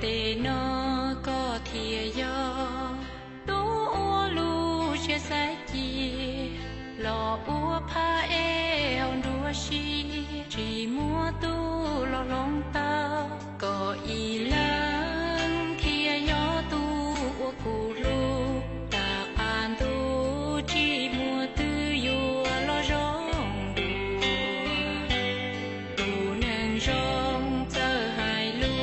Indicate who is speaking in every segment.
Speaker 1: Te no có thia yo tu o lu che sai chi lo u pha e on du shi chi mua tu lo long ta có y lang thia yo tu o ku lu ta an tu chi mua tu yo lo rong du tu nang rong ta hai lu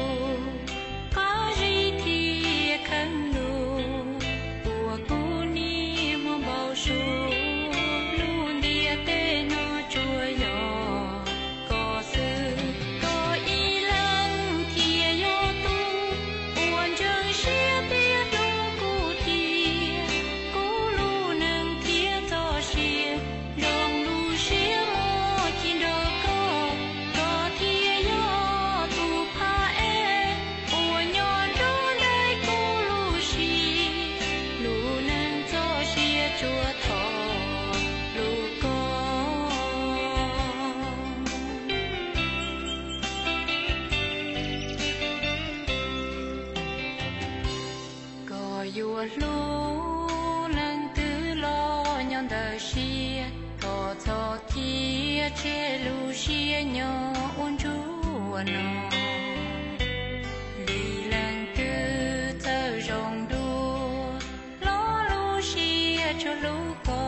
Speaker 1: Your lu nang tư lo nhon đời xia thọ thọ kia che lu xia nhỏ un chu no đi lang tư thơ rong đua lo lu xia cho lu co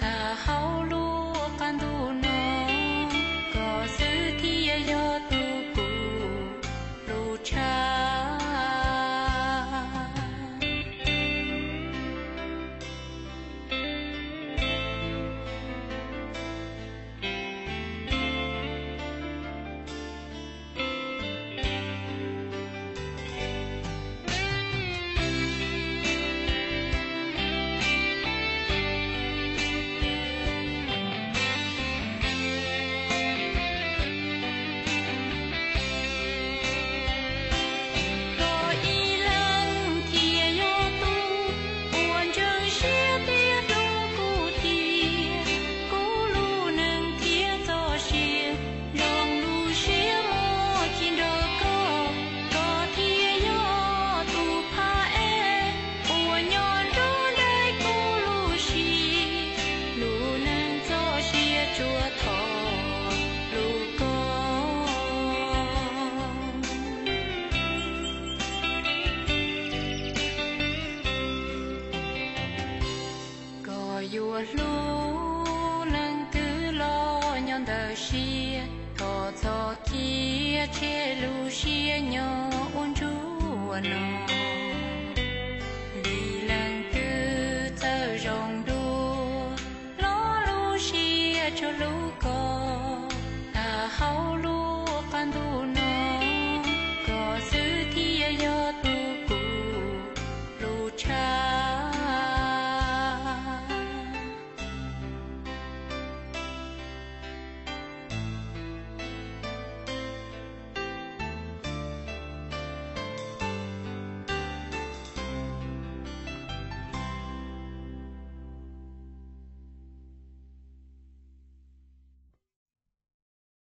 Speaker 1: ta hau lu can du no có sự kia yo tu cu lu cha Your lu nang tư lo nhon đời xia thọ thọ kia che lu xia nhỏ un chu no đi lang tư thơ rong đua lo lu xia cho lu co